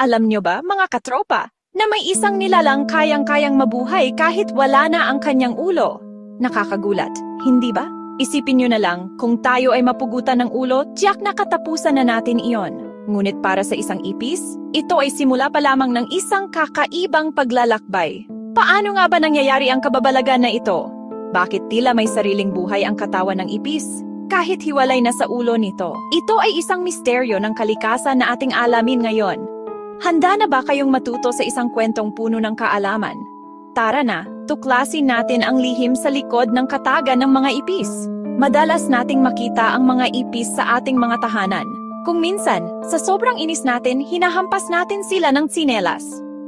Alam nyo ba, mga katropa, na may isang nilalang kayang-kayang mabuhay kahit wala na ang kanyang ulo? Nakakagulat, hindi ba? Isipin nyo na lang, kung tayo ay mapugutan ng ulo, tiyak na katapusan na natin iyon. Ngunit para sa isang ipis, ito ay simula pa lamang ng isang kakaibang paglalakbay. Paano nga ba nangyayari ang kababalagan na ito? Bakit tila may sariling buhay ang katawan ng ipis, kahit hiwalay na sa ulo nito? Ito ay isang misteryo ng kalikasan na ating alamin ngayon. Handa na ba kayong matuto sa isang kwentong puno ng kaalaman? Tara na, tuklasin natin ang lihim sa likod ng katagan ng mga ipis. Madalas nating makita ang mga ipis sa ating mga tahanan. Kung minsan, sa sobrang inis natin, hinahampas natin sila ng tsinelas.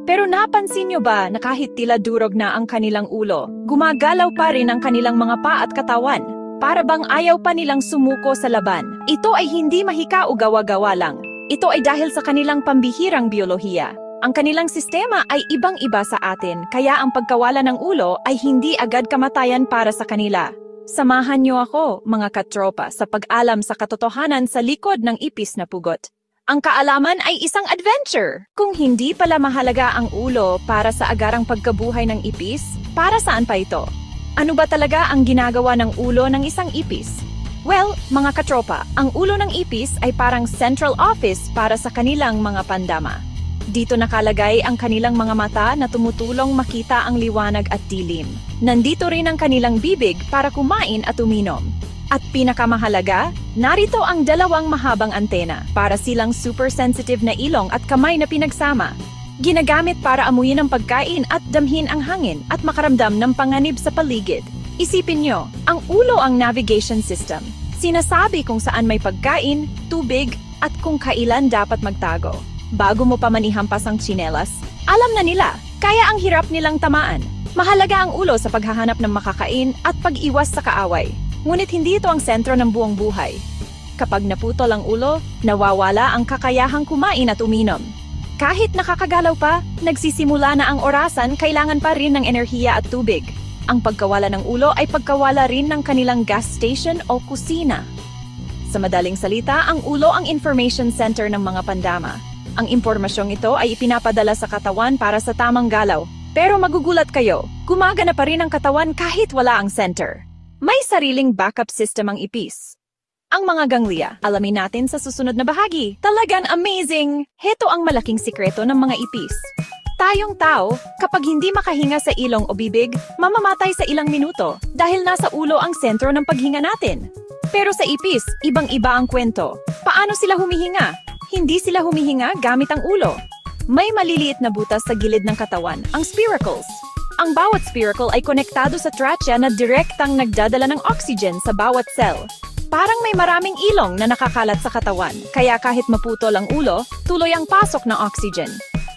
Pero napansin nyo ba na kahit tila durog na ang kanilang ulo, gumagalaw pa rin ang kanilang mga paa at katawan? Para bang ayaw pa nilang sumuko sa laban? Ito ay hindi mahika o gawa-gawa lang. Ito ay dahil sa kanilang pambihirang biolohiya. Ang kanilang sistema ay ibang-iba sa atin, kaya ang pagkawala ng ulo ay hindi agad kamatayan para sa kanila. Samahan niyo ako, mga katropa, sa pag-alam sa katotohanan sa likod ng ipis na pugot. Ang kaalaman ay isang adventure. Kung hindi pala mahalaga ang ulo para sa agarang pagkabuhay ng ipis, para saan pa ito? Ano ba talaga ang ginagawa ng ulo ng isang ipis? Well, mga katropa, ang ulo ng ipis ay parang central office para sa kanilang mga pandama. Dito nakalagay ang kanilang mga mata na tumutulong makita ang liwanag at dilim. Nandito rin ang kanilang bibig para kumain at uminom. At pinakamahalaga, narito ang dalawang mahabang antena para silang super sensitive na ilong at kamay na pinagsama. Ginagamit para amuyin ang pagkain at damhin ang hangin at makaramdam ng panganib sa paligid. Isipin nyo, ang ulo ang navigation system. Sinasabi kung saan may pagkain, tubig, at kung kailan dapat magtago. Bago mo pa manihampas ang tsinelas, alam na nila, kaya ang hirap nilang tamaan. Mahalaga ang ulo sa paghahanap ng makakain at pag-iwas sa kaaway. Ngunit hindi ito ang sentro ng buong buhay. Kapag naputol ang ulo, nawawala ang kakayahang kumain at uminom. Kahit nakakagalaw pa, nagsisimula na ang orasan, kailangan pa rin ng enerhiya at tubig. Ang pagkawala ng ulo ay pagkawala rin ng kanilang gas station o kusina. Sa madaling salita, ang ulo ang information center ng mga pandama. Ang impormasyong ito ay ipinapadala sa katawan para sa tamang galaw. Pero magugulat kayo, gumagana pa rin ang katawan kahit wala ang center. May sariling backup system ang ipis. Ang mga ganglia, alamin natin sa susunod na bahagi. Talagang amazing! Heto ang malaking sikreto ng mga ipis. Tayong tao, kapag hindi makahinga sa ilong o bibig, mamamatay sa ilang minuto dahil nasa ulo ang sentro ng paghinga natin. Pero sa ipis, ibang-iba ang kwento. Paano sila humihinga? Hindi sila humihinga gamit ang ulo. May maliliit na butas sa gilid ng katawan, ang spiracles. Ang bawat spiracle ay konektado sa trachea na direktang nagdadala ng oxygen sa bawat cell. Parang may maraming ilong na nakakalat sa katawan, kaya kahit maputol ang ulo, tuloy ang pasok ng oxygen.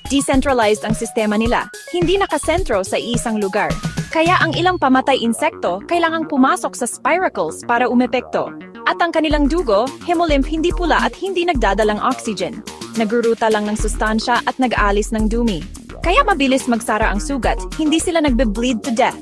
Decentralized ang sistema nila, hindi nakasentro sa isang lugar. Kaya ang ilang pamatay insekto kailangang pumasok sa spiracles para umepekto. At ang kanilang dugo, hemolymph, hindi pula at hindi nagdadalang oxygen. Nagruruta lang ng sustansya at nag-aalis ng dumi. Kaya mabilis magsara ang sugat, hindi sila nagbe-bleed to death.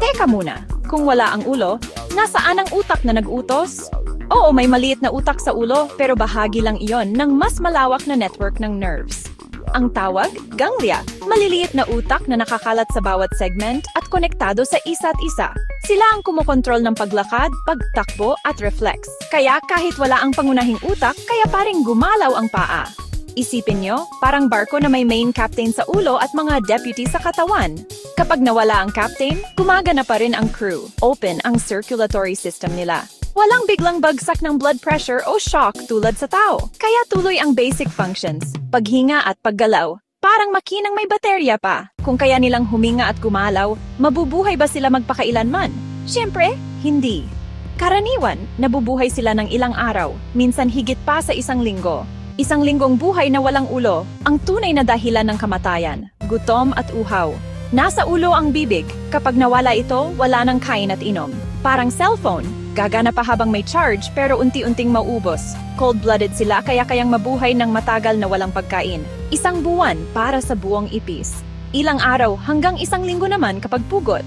Teka muna, kung wala ang ulo, nasaan ang utak na nag-utos? Oo, may maliit na utak sa ulo, pero bahagi lang iyon ng mas malawak na network ng nerves. Ang tawag, ganglia, maliliit na utak na nakakalat sa bawat segment at konektado sa isa't isa. Sila ang kumokontrol ng paglakad, pagtakbo at reflex. Kaya kahit wala ang pangunahing utak, kaya paring gumalaw ang paa. Isipin nyo, parang barko na may main captain sa ulo at mga deputy sa katawan. Kapag nawala ang captain, gumagana pa rin ang crew. Open ang circulatory system nila. Walang biglang bagsak ng blood pressure o shock tulad sa tao. Kaya tuloy ang basic functions, paghinga at paggalaw. Parang makinang may baterya pa. Kung kaya nilang huminga at gumalaw, mabubuhay ba sila magpakailanman? Siyempre, hindi. Karaniwan, nabubuhay sila ng ilang araw, minsan higit pa sa isang linggo. Isang linggong buhay na walang ulo, ang tunay na dahilan ng kamatayan, gutom at uhaw. Nasa ulo ang bibig, kapag nawala ito, wala nang kain at inom. Parang cellphone, gagana pa habang may charge pero unti-unting maubos. Cold-blooded sila kaya kayang mabuhay ng matagal na walang pagkain. Isang buwan para sa buong ipis. Ilang araw hanggang isang linggo naman kapag pugot.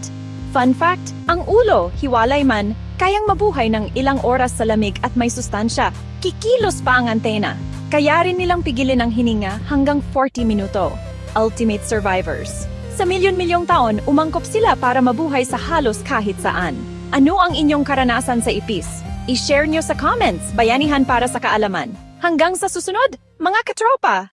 Fun fact, ang ulo, hiwalay man, kayang mabuhay ng ilang oras sa lamig at may sustansya. Kikilos pa ang antena. Kaya rin nilang pigilin ang hininga hanggang 40 minuto. Ultimate survivors. Sa milyon-milyong taon, umangkop sila para mabuhay sa halos kahit saan. Ano ang inyong karanasan sa ipis? I-share nyo sa comments, bayanihan para sa kaalaman. Hanggang sa susunod, mga katropa!